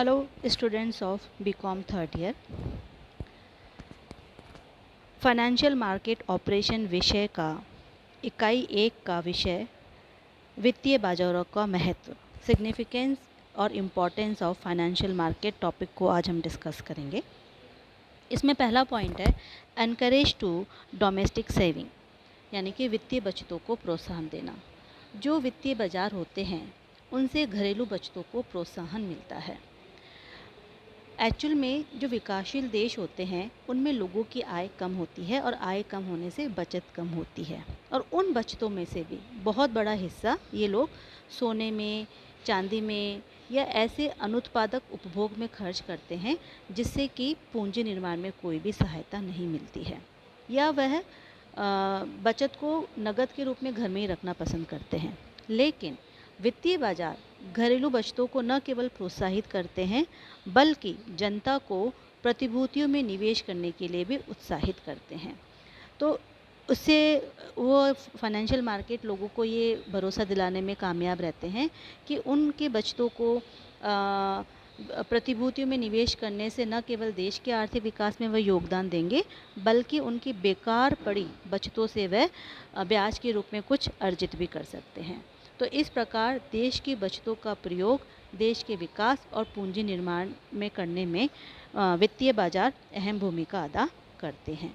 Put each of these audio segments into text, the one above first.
Hello students of BCom third year. Financial market operation विषय का इकाई 1 का विषय वित्तीय बाजारों का महत्व, सिग्निफिकेंस और importance of financial market topic को आज हम डिस्कस करेंगे। इसमें पहला पॉइंट है एनकरेज टू डोमेस्टिक सेविंग, यानी कि वित्तीय बचतों को प्रोत्साहन देना। जो वित्तीय बाजार होते हैं उनसे घरेलू बचतों को प्रोत्साहन मिलता है। एक्चुअल में जो विकासशील देश होते हैं उनमें लोगों की आय कम होती है और आय कम होने से बचत कम होती है, और उन बचतों में से भी बहुत बड़ा हिस्सा ये लोग सोने में, चांदी में या ऐसे अनुत्पादक उपभोग में खर्च करते हैं जिससे कि पूंजी निर्माण में कोई भी सहायता नहीं मिलती है, या वह बचत को नकद के रूप में घर में ही रखना पसंद करते हैं। लेकिन वित्तीय बाजार घरेलू बचतों को न केवल प्रोत्साहित करते हैं बल्कि जनता को प्रतिभूतियों में निवेश करने के लिए भी उत्साहित करते हैं। तो उससे वो फाइनेंशियल मार्केट लोगों को ये भरोसा दिलाने में कामयाब रहते हैं कि उनके बचतों को प्रतिभूतियों में निवेश करने से न केवल देश के आर्थिक विकास में वह योगदान देंगे बल्कि उनकी बेकार पड़ी बचतों से वह ब्याज के रूप में कुछ अर्जित भी कर सकते हैं। तो इस प्रकार देश की बचतों का प्रयोग देश के विकास और पूंजी निर्माण में करने में वित्तीय बाजार अहम भूमिका अदा करते हैं।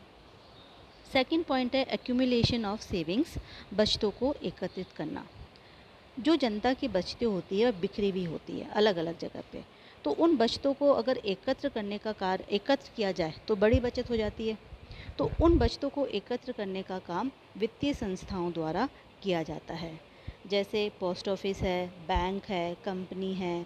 सेकंड पॉइंट है एक्यूमुलेशन ऑफ सेविंग्स, बचतों को एकत्रित करना। जो जनता की बचतें होती है वह बिखरी हुई होती है अलग अलग जगह पे, तो उन बचतों को अगर एकत्र करने का कार्य एकत्र किया जाए तो बड़ी बचत हो जाती है। तो उन बचतों को एकत्र करने का काम वित्तीय संस्थाओं द्वारा किया जाता है, जैसे पोस्ट ऑफिस है, बैंक है, कंपनी है,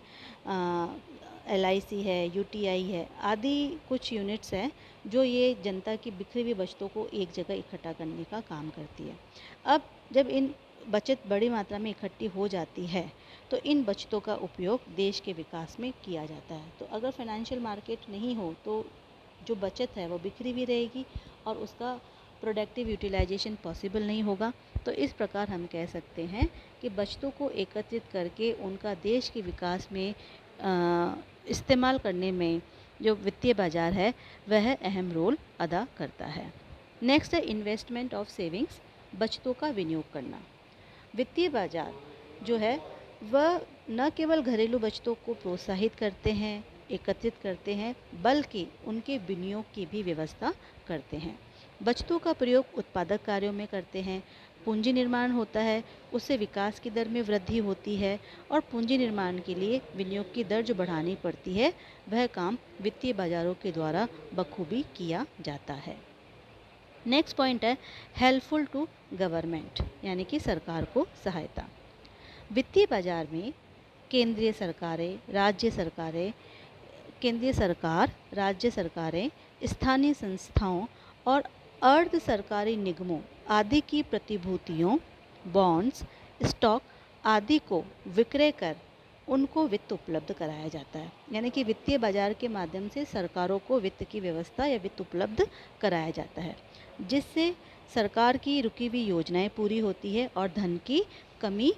LIC है, UTI है आदि कुछ यूनिट्स हैं जो ये जनता की बिखरी हुई बचतों को एक जगह इकट्ठा करने का काम करती है। अब जब इन बचत बड़ी मात्रा में इकट्ठी हो जाती है तो इन बचतों का उपयोग देश के विकास में किया जाता है। तो अगर फाइनेंशियल मार्केट नहीं हो तो जो बचत है वो बिखरी हुई रहेगी और उसका प्रोडक्टिव यूटिलाइजेशन पॉसिबल नहीं होगा। तो इस प्रकार हम कह सकते हैं कि बचतों को एकत्रित करके उनका देश के विकास में इस्तेमाल करने में जो वित्तीय बाजार है वह अहम रोल अदा करता है। नेक्स्ट है इन्वेस्टमेंट ऑफ सेविंग्स, बचतों का विनियोग करना। वित्तीय बाजार जो है वह न केवल घरेलू बचतों को प्रोत्साहित करते हैं, एकत्रित करते हैं, बल्कि उनके विनियोग की भी व्यवस्था करते हैं। बचतों का प्रयोग उत्पादक कार्यों में करते हैं, पूंजी निर्माण होता है, उससे विकास की दर में वृद्धि होती है और पूंजी निर्माण के लिए विनियोग की दर जो बढ़ानी पड़ती है वह काम वित्तीय बाजारों के द्वारा बखूबी किया जाता है। नेक्स्ट पॉइंट है हेल्पफुल टू गवर्नमेंट, यानी कि सरकार को सहायता। वित्तीय बाजार में केंद्रीय सरकारें, राज्य सरकारें, स्थानीय संस्थाओं और अर्ध सरकारी निगमों आदि की प्रतिभूतियों, बॉन्ड्स, स्टॉक आदि को विक्रय कर उनको वित्त उपलब्ध कराया जाता है। यानी कि वित्तीय बाजार के माध्यम से सरकारों को वित्त की व्यवस्था या वित्त उपलब्ध कराया जाता है, जिससे सरकार की रुकी हुई योजनाएं पूरी होती है और धन की कमी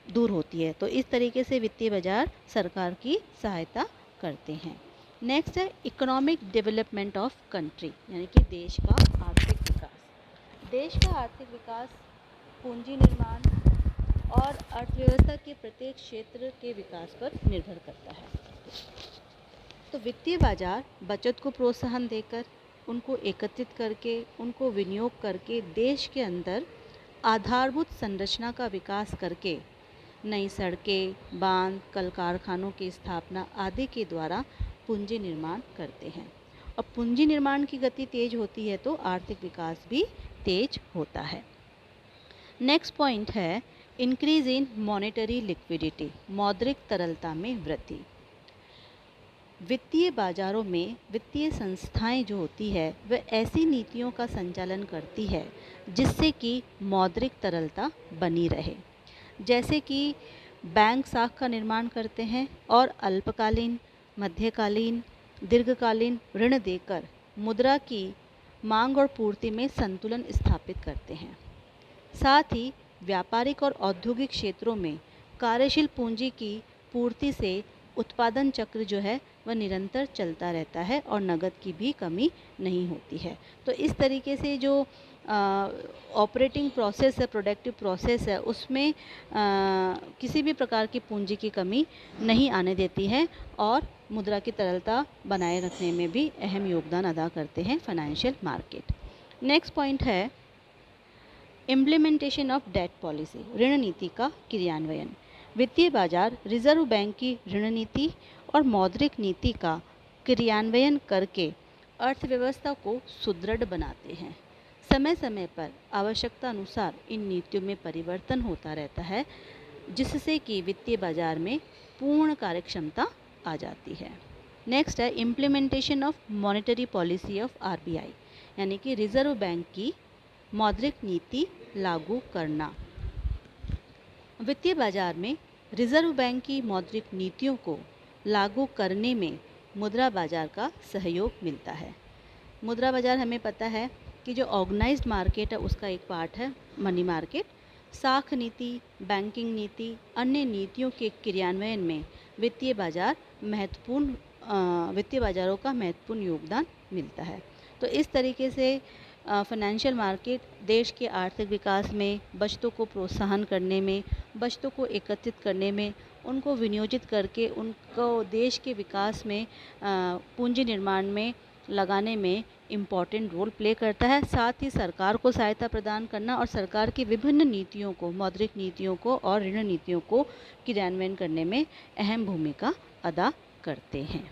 दूर होती है। तो इस तरीके से वित्तीय बाजार सरकार की सहायता करते हैं। नेक्स्ट है इकोनॉमिक डेवलपमेंट ऑफ कंट्री, यानी कि देश का आर्थिक विकास। देश का आर्थिक विकास पूंजी निर्माण और अर्थव्यवस्था के प्रत्येक क्षेत्र के विकास पर निर्भर करता है। तो वित्तीय बाजार बचत को प्रोत्साहन देकर, उनको एकत्रित करके, उनको विनियोग करके देश के अंदर आधारभूत संरचना का विकास करके नई सड़कें, बांध, कल कारखानों की स्थापना आदि के द्वारा पूंजी निर्माण करते हैं। और पूंजी निर्माण की गति तेज होती है तो आर्थिक विकास भी तेज होता है। नेक्स्ट पॉइंट है इंक्रीज इन मॉनेटरी लिक्विडिटी, मौद्रिक तरलता में वृद्धि। वित्तीय बाजारों में वित्तीय संस्थाएं जो होती है वह ऐसी नीतियों का संचालन करती है जिससे कि मौद्रिक तरलता बनी रहे, जैसे कि बैंक साख का निर्माण करते हैं और अल्पकालीन, मध्यकालीन, दीर्घकालीन ऋण देकर मुद्रा की मांग और पूर्ति में संतुलन स्थापित करते हैं। साथ ही व्यापारिक और औद्योगिक क्षेत्रों में कार्यशील पूंजी की पूर्ति से उत्पादन चक्र जो है वह निरंतर चलता रहता है और नकद की भी कमी नहीं होती है। तो इस तरीके से जो ऑपरेटिंग प्रोसेस है, प्रोडक्टिव प्रोसेस है, उसमें किसी भी प्रकार की पूंजी की कमी नहीं आने देती है और मुद्रा की तरलता बनाए रखने में भी अहम योगदान अदा करते हैं फाइनेंशियल मार्केट। नेक्स्ट पॉइंट है इम्प्लीमेंटेशन ऑफ डेट पॉलिसी, ऋण नीति का क्रियान्वयन। वित्तीय बाजार रिजर्व बैंक की ऋण नीति और मौद्रिक नीति का क्रियान्वयन करके अर्थव्यवस्था को सुदृढ़ बनाते हैं। समय समय पर आवश्यकता अनुसार इन नीतियों में परिवर्तन होता रहता है, जिससे कि वित्तीय बाजार में पूर्ण कार्यक्षमता आ जाती है। नेक्स्ट है implementation of monetary policy of RBI, यानी कि रिजर्व बैंक की मौद्रिक नीति लागू करना। वित्तीय बाजार में रिजर्व बैंक की मौद्रिक नीतियों को लागू करने में मुद्रा बाजार का सहयोग मिलता है। मुद्रा बाजार हमें पता है कि जो ऑर्गेनाइज्ड मार्केट है उसका एक पार्ट है मनी मार्केट। साख नीति, बैंकिंग नीति, अन्य नीतियों के क्रियान्वयन में वित्तीय बाजारों का महत्वपूर्ण योगदान मिलता है। तो इस तरीके से फाइनेंशियल मार्केट देश के आर्थिक विकास में, बचतों को प्रोत्साहन करने में, बचतों को एकत्रित करने में, उनको विनियोजित करके उनको देश के विकास में, पूंजी निर्माण में लगाने में इम्पॉर्टेंट रोल प्ले करता है। साथ ही सरकार को सहायता प्रदान करना और सरकार की विभिन्न नीतियों को, मौद्रिक नीतियों को और ऋण नीतियों को क्रियान्वयन करने में अहम भूमिका अदा करते हैं।